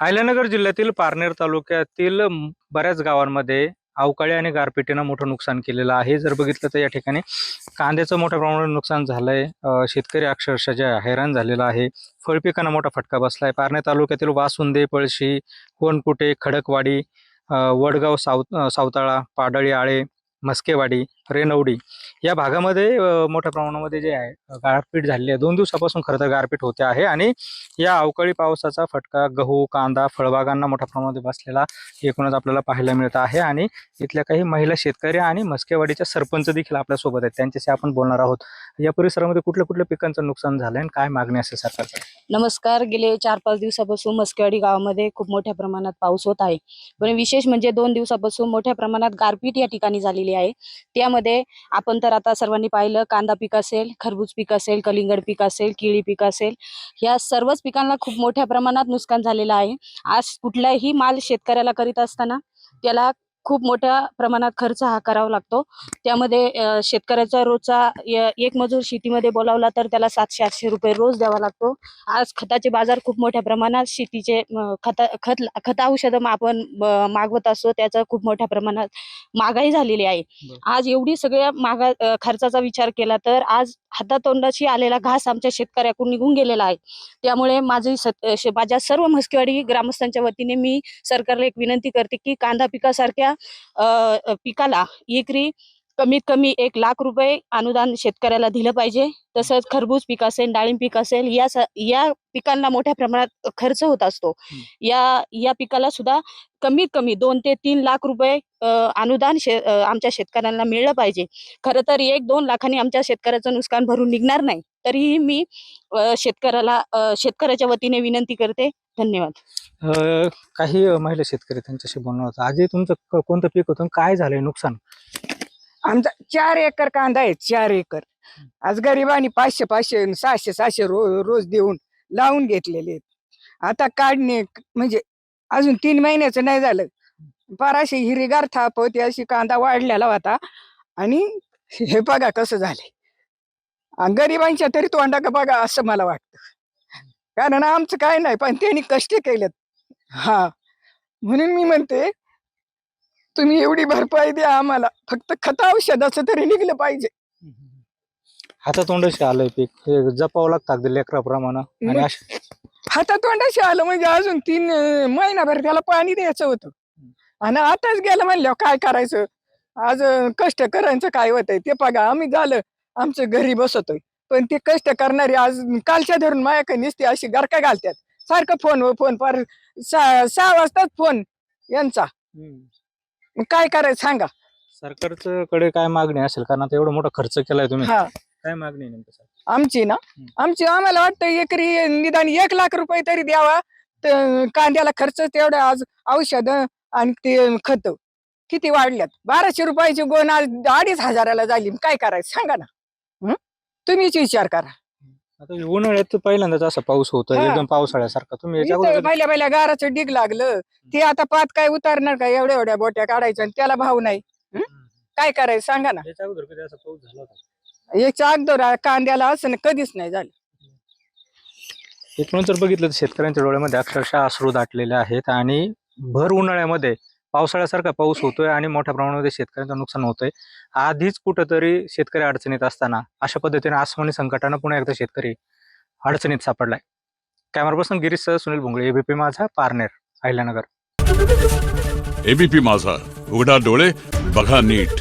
अहिल्यानगर जिल्ह्यातील पारनेर तालुक्यातील बऱ्याच गावांमध्ये अवकाळी आणि गारपिटीनं मोठं नुकसान केलेलं आहे. जर बघितलं तर या ठिकाणी कांद्याचं मोठ्या प्रमाणात नुकसान झालंय. शेतकरी अक्षरशः जे हैराण झालेला आहे. फळपिकांना मोठा फटका बसलाय. पारनेर तालुक्यातील वासुंदे, पळशी, कोणकुटे, खडकवाडी, वडगाव, सावताळा, पाडळी, आळे, मस्केवाडी, रेनवडी या भागामध्ये मोठ्या प्रमाणामध्ये जे आहे गारपीट झालेली आहे. 2 दिवसापासून खरं तर गारपीट होते आहे आणि या अवकाळी पावसाचा फटका गहू, कांदा, फळबागांना मोठ्या प्रमाणात बसलेला एकूणच आपल्याला पाहायला मिळत आहे. आणि इथल्या काही महिला शेतकरी आणि मस्केवाडीच्या सरपंच देखील आपल्यासोबत आहेत. त्यांच्याशी आपण बोलणार आहोत. या परिसरामध्ये कुठल्या कुठल्या पिकांचं नुकसान झालंय आणि काय मागणी असेल सरकारकडे? नमस्कार. गेले 4-5 दिवसापासून मस्केवाडी गावामध्ये खूप मोठ्या प्रमाणात पाऊस होत आहे. पण विशेष म्हणजे 2 दिवसापासून मोठ्या प्रमाणात गारपीट या ठिकाणी झालेली आहे. त्यामध्ये आपण तर आता सर्वांनी पाहिलं, कांदा पीक असेल, खरबूज पीक असेल, कलिंगड पीक असेल, केळी पीक असेल, या सर्वच पिकांना खूप मोठ्या प्रमाणात नुकसान झालेलं आहे. आज कुठलाही माल शेतकऱ्याला करीत असताना त्याला खूप मोठ्या प्रमाणात खर्च हा करावा लागतो. त्यामध्ये शेतकऱ्याचा रोजचा एक मजूर शेतीमध्ये बोलावला तर त्याला 700-800 रुपये रोज द्यावा लागतो. आज खताचे बाजार खूप मोठ्या प्रमाणात शेतीचे खत औषधं आपण मागवत असतो, त्याचा खूप मोठ्या प्रमाणात महागाई झालेली आहे. आज एवढी सगळ्या खर्चाचा विचार केला तर आज हातातोंडाशी आलेला घास आमच्या शेतकऱ्याकडून निघून गेलेला आहे. त्यामुळे माझ्या सर्व मस्केवाडी ग्रामस्थांच्या वतीने मी सरकारला एक विनंती करते की कांदा पिकासारख्या पिकाला एकरी कमीत कमी 1,00,000 रुपये अनुदान शेतकऱ्याला दिलं पाहिजे. तसंच खरबूज पीक असेल, डाळिंब पीक असेल, या पिकांना मोठ्या प्रमाणात खर्च होत असतो. या पिकाला सुद्धा कमीत कमी 2 ते 3 लाख रुपये अनुदान आमच्या शेतकऱ्यांना मिळलं पाहिजे. खरं तर 1-2 लाखांनी आमच्या शेतकऱ्याचं नुकसान भरून निघणार नाही. तरीही मी शेतकऱ्याच्या वतीने विनंती करते. धन्यवाद. काही महिला शेतकरी त्यांच्याशी बोलणार होतं. आधी तुमचं कोणतं पीक होतं, काय झालंय नुकसान? आमचा 4 एकर कांदा आहे. 4 एकर आज गरिबांनी 500-500 600-600 रोज देऊन लावून घेतलेले आहेत. आता काढणे म्हणजे अजून 3 महिन्याचं नाही झालं, फार अशी हिरवीगार थाप होती, अशी कांदा वाढलेला होता. आणि हे बघा कसं झालंय. गरिबांच्या तरी तोंडा का बघा असं मला वाटतं. कारण आमचं काय नाही, पण त्यांनी कष्ट केलेत. म्हणून मी म्हणते तुम्ही एवढी भरपाई द्या आम्हाला, फक्त खत औषधाचं तरी निघलं पाहिजे. हातातोंडाशी आलंय पीक, हे जपावं लागतं अगदी लेकराप्रमाणे. आणि हातातोंडाशी आलं म्हणजे अजून 3 महिनाभर त्याला पाणी द्यायचं होतं आणि आताच गेलं म्हणल्यावर काय करायचं. आज कष्ट करायचं काय होतंय ते बघा. आम्ही झालं आमचं घरी बसतोय, पण ते कष्ट करणारी आज कालच्या धरून माझ्याकडे निसते अशी गरका घालतात. सारखं फोन फार 6 वाजताच फोन यांचा. काय करायचं सांगा. सरकारचं कडे काय मागणी असेल, कारण आता एवढा मोठा खर्च केलाय तुम्ही, काय मागणी आहे नेमकं? आमची ना, आम्हाला वाटतं एकरी निदान 1,00,000 रुपये तरी द्यावा. तर कांद्याला खर्च तेवढा, आज औषध आणि ते खत किती वाढल्यात. 1,200 रुपयाची गोण आज 2,500 झाली. काय करायचं सांगा ना. तुम्हीच विचार करा. आता उन्हाळ्यात पहिल्यांदाच असा पाऊस होतोय, एकदम पावसाळ्यासारखा. तुम्ही पहिल्या गाराचं डिग लागलं, ते आता पात काय उतारणार का? एवढ्या बोट्या काढायच्या आणि त्याला भाव नाही. काय करायचं सांगा ना. याच्या अगोदर कधी असा पाऊस झाला होता? याच्या अगोदर कांद्याला असं कधीच नाही झालं. एकूण जर बघितलं तर शेतकऱ्यांच्या डोळ्यामध्ये अक्षरशः अश्रू दाटलेले आहेत. आणि भर उन्हाळ्यामध्ये पावसाळ्यासारखा पाऊस होतोय आणि मोठ्या प्रमाणामध्ये शेतकऱ्यांचं नुकसान होतंय. आधीच कुठंतरी शेतकरी अडचणीत असताना अशा पद्धतीने आसमानी संकटानं पुन्हा एकदा शेतकरी अडचणीत सापडलाय. कॅमेरा पर्सन गिरीश सह सुनील भोंगळे, एबीपी माझा, पारनेर, अहिल्यानगर. एबीपी माझा, उघडा डोळे बघा नीट.